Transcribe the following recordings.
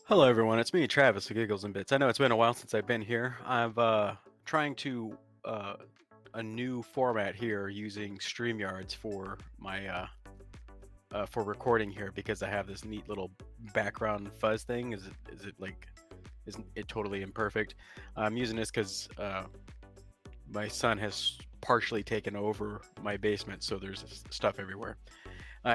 Hello, everyone. It's me, Travis, the Giggles and Bits. I know it's been a while since I've been here. I'm trying to a new format here using StreamYards for my for recording here because I have this neat little background fuzz thing. Is it like isn't it totally imperfect? I'm using this because my son has partially taken over my basement, so there's stuff everywhere.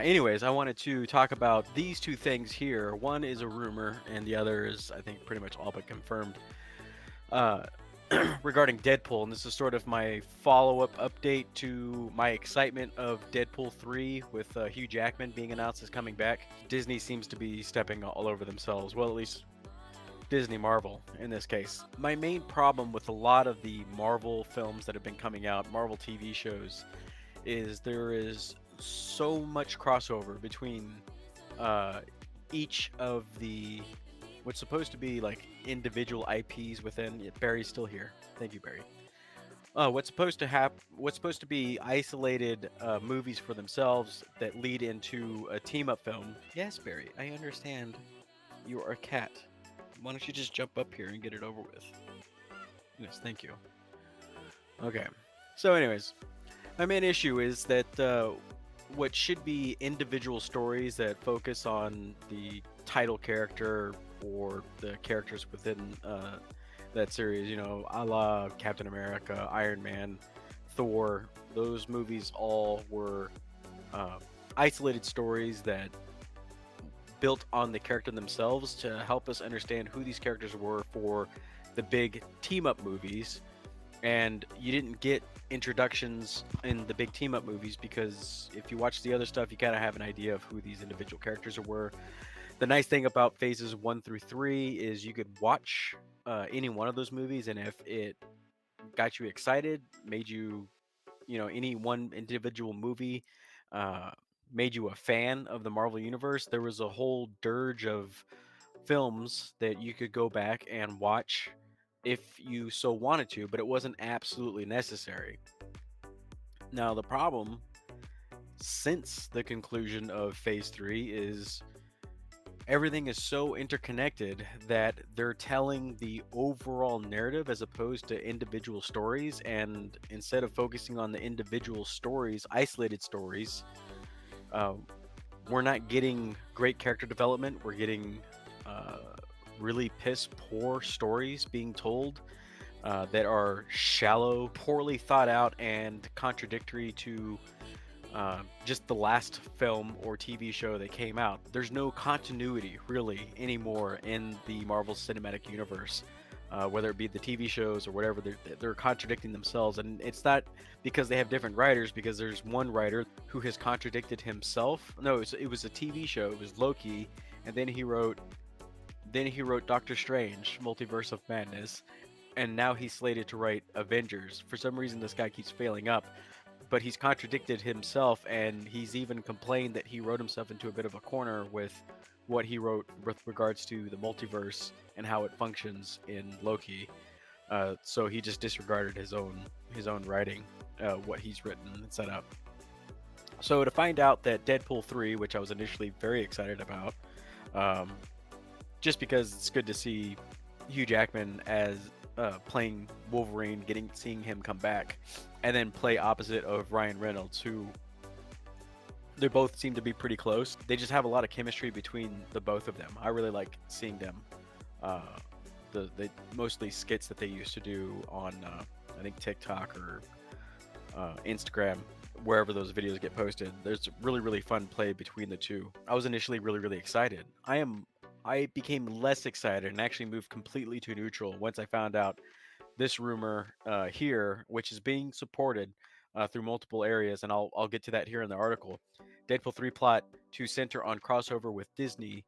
Anyways, I wanted to talk about these two things here. One is a rumor, and the other is, I think, pretty much all but confirmed uh, regarding Deadpool. And this is sort of my follow up update to my excitement of Deadpool 3 with Hugh Jackman being announced as coming back. Disney seems to be stepping all over themselves. Well, at least Disney Marvel in this case. My main problem with a lot of the Marvel films that have been coming out, Marvel TV shows, is there is so much crossover between uh, each of the what's supposed to be like individual IPs within. Yeah, Barry's still here. Thank you, Barry. What's supposed to be isolated movies for themselves that lead into a team up film. Yes, Barry, I understand. You are a cat. Why don't you just jump up here and get it over with? Yes, thank you. Okay. So, anyways, my main issue is that what should be individual stories that focus on the title character or the characters within that series, a la Captain America, Iron Man, Thor, those movies all were uh, isolated stories that built on the character themselves to help us understand who these characters were for the big team up movies. And you didn't get introductions in the big team up movies because if you watch the other stuff, you kind of have an idea of who these individual characters were. The nice thing about phases 1 through 3 is you could watch any one of those movies, and if it got you excited, made you, any one individual movie uh, made you a fan of the Marvel Universe, there was a whole dirge of films that you could go back and watch if you so wanted to, but it wasn't absolutely necessary. Now, the problem since the conclusion of phase 3 is everything is so interconnected that they're telling the overall narrative as opposed to individual stories. And instead of focusing on the individual stories, isolated stories, uh, we're not getting great character development. We're getting uh, really piss poor stories being told that are shallow, poorly thought out, and contradictory to just the last film or TV show that came out. There's no continuity really anymore in the Marvel Cinematic Universe. Whether it be the TV shows or whatever, they're contradicting themselves, and it's not because they have different writers. Because there's one writer who has contradicted himself. No, it was a TV show. It was Loki, and then he wrote Doctor Strange, Multiverse of Madness, and now he's slated to write Avengers. For some reason, this guy keeps failing up, but he's contradicted himself, and he's even complained that he wrote himself into a bit of a corner with what he wrote with regards to the multiverse and how it functions in Loki. So he just disregarded his own writing, what he's written and set up. So to find out that Deadpool 3, which I was initially very excited about, um, just because it's good to see Hugh Jackman as playing Wolverine, seeing him come back, and then play opposite of Ryan Reynolds, who they both seem to be pretty close. They just have a lot of chemistry between the both of them. I really like seeing them. Uh, the mostly skits that they used to do on I think TikTok or Instagram, wherever those videos get posted. There's really fun play between the two. I was initially really excited. I became less excited and actually moved completely to neutral once I found out this rumor here, which is being supported through multiple areas, and I'll get to that here in the article. Deadpool 3 plot to center on crossover with Disney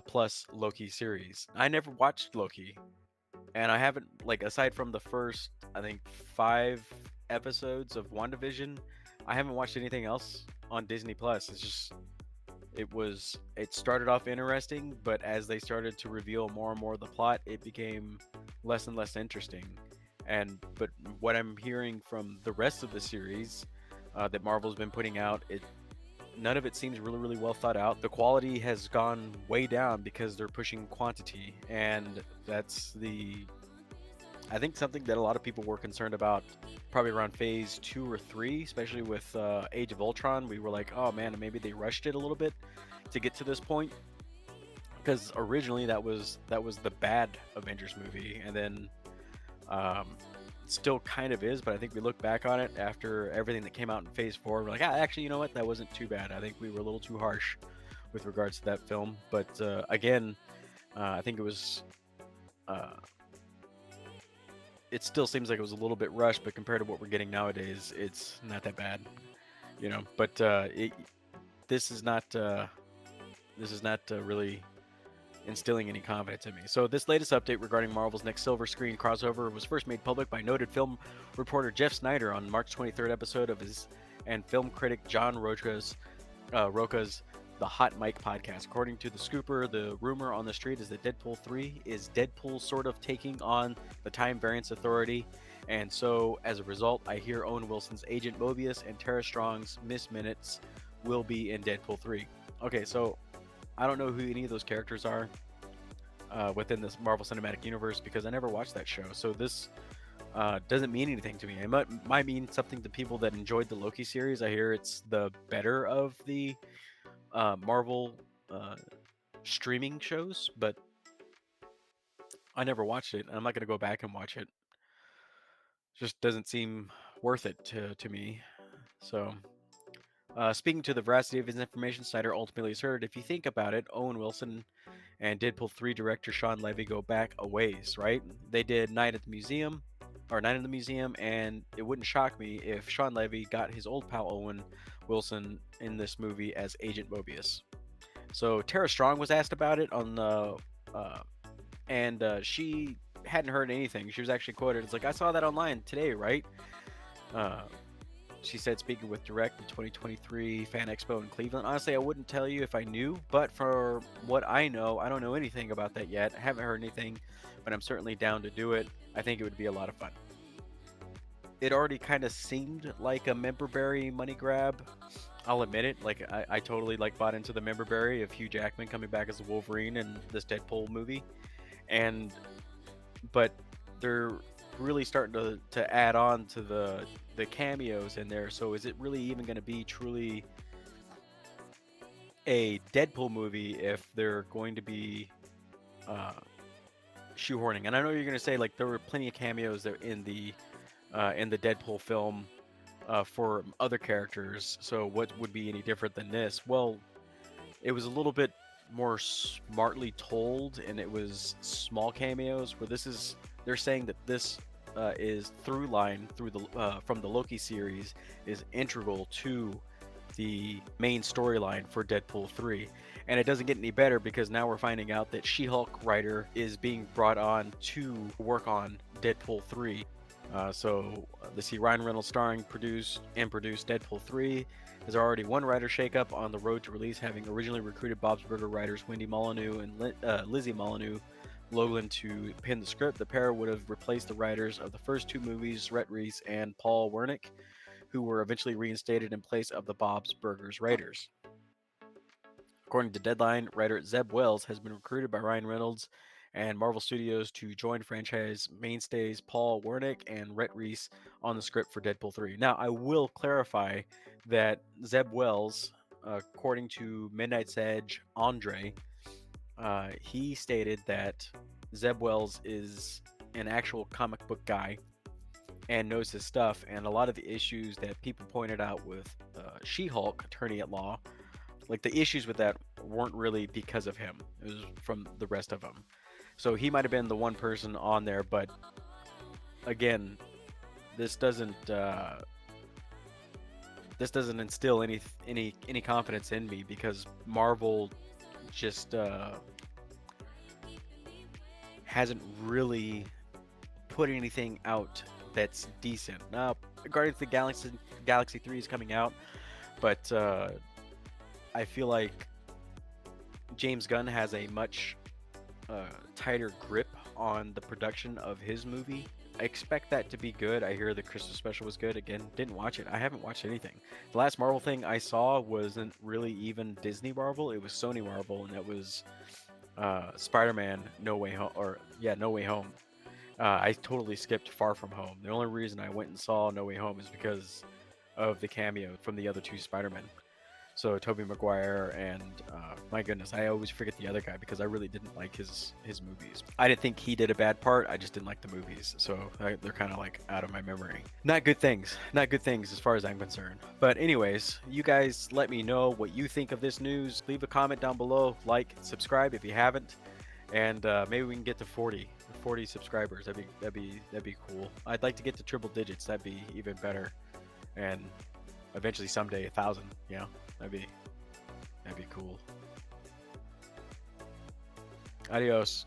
plus Loki series. I never watched Loki, and I haven't, like, aside from the first, I think, 5 episodes of WandaVision, I haven't watched anything else on Disney Plus. It started off interesting, but as they started to reveal more and more of the plot, it became less and less interesting. But what I'm hearing from the rest of the series that Marvel's been putting out, none of it seems really, really well thought out. The quality has gone way down because they're pushing quantity, and that's I think something that a lot of people were concerned about probably around phase 2 or 3, especially with Age of Ultron. We were like, oh man, maybe they rushed it a little bit to get to this point, because originally that was the bad Avengers movie, and then um, still kind of is. But I think we look back on it after everything that came out in Phase 4, we're like, actually, you know what? That wasn't too bad. I think we were a little too harsh with regards to that film. But again, I think it was. Uh, it still seems like it was a little bit rushed, but compared to what we're getting nowadays, it's not that bad, you know. But this is not really instilling any confidence in me. So this latest update regarding Marvel's next silver screen crossover was first made public by noted film reporter Jeff Snyder on March 23rd episode of his and film critic John Roca's The Hot Mic podcast. According to the Scooper, the rumor on the street is that Deadpool 3 is Deadpool sort of taking on the Time Variance Authority, and so as a result, I hear Owen Wilson's Agent Mobius and Tara Strong's Miss Minutes will be in Deadpool 3. Okay, so I don't know who any of those characters are within this Marvel Cinematic Universe because I never watched that show. So this doesn't mean anything to me. It might mean something to people that enjoyed the Loki series. I hear it's the better of the Marvel streaming shows, but I never watched it. And I'm not going to go back and watch it. Just doesn't seem worth it to me. So, speaking to the veracity of his information, Snyder ultimately asserted, if you think about it, Owen Wilson and Deadpool 3 director Sean Levy go back a ways, right? They did Night in the Museum, and it wouldn't shock me if Sean Levy got his old pal Owen Wilson in this movie as Agent Mobius. So Tara Strong was asked about it on the, and she hadn't heard anything. She was actually quoted, "It's like I saw that online today, right?" Uh, she said, speaking with Direct, the 2023 Fan Expo in Cleveland. Honestly, I wouldn't tell you if I knew, but for what I know, I don't know anything about that yet. I haven't heard anything, but I'm certainly down to do it. I think it would be a lot of fun. It already kind of seemed like a member berry money grab. I'll admit it. Like I totally like bought into the member berry of Hugh Jackman coming back as a Wolverine in this Deadpool movie, and but they're really starting to add on to the cameos in there. So is it really even going to be truly a Deadpool movie if they're going to be uh, shoehorning? And I know you're going to say like there were plenty of cameos there in the Deadpool film for other characters. So what would be any different than this? Well, it was a little bit more smartly told, and it was small cameos. Where this is, they're saying that this is through line through the from the Loki series is integral to the main storyline for Deadpool 3. And it doesn't get any better because now we're finding out that She-Hulk writer is being brought on to work on Deadpool 3. Let's see, Ryan Reynolds produced Deadpool 3. There's already one writer shakeup on the road to release, having originally recruited Bob's Burger writers Wendy Molyneux and Lizzie Molyneux Logan to pen the script. The pair would have replaced the writers of the first two movies, Rhett Reese and Paul Wernick, who were eventually reinstated in place of the Bob's Burgers writers. According to Deadline, writer Zeb Wells has been recruited by Ryan Reynolds and Marvel Studios to join franchise mainstays Paul Wernick and Rhett Reese on the script for Deadpool 3. Now, I will clarify that Zeb Wells, according to Midnight's Edge Andre, he stated that Zeb Wells is an actual comic book guy and knows his stuff, and a lot of the issues that people pointed out with She-Hulk, Attorney at Law, like the issues with that weren't really because of him. It was from the rest of them. So he might have been the one person on there, but again, this doesn't instill any confidence in me because Marvel just hasn't really put anything out that's decent. Now, Guardians of the Galaxy 3 is coming out, but I feel like James Gunn has a much tighter grip on the production of his movie. expect that to be good. I hear the Christmas special was good. Again, didn't watch it. I haven't watched anything. The last Marvel thing I saw wasn't really even Disney Marvel. It was Sony Marvel, and it was Spider-Man No Way Home, or yeah, No Way Home. I totally skipped Far From Home. The only reason I went and saw No Way Home is because of the cameo from the other two Spider-Men. So Tobey Maguire and my goodness, I always forget the other guy because I really didn't like his movies. I didn't think he did a bad part. I just didn't like the movies, so they're kind of like out of my memory. Not good things. Not good things as far as I'm concerned. But anyways, you guys let me know what you think of this news. Leave a comment down below. Like, subscribe if you haven't, and maybe we can get to 40 subscribers. That'd be cool. I'd like to get to triple digits. That'd be even better. And eventually someday 1,000. You know, that'd be cool. Adios.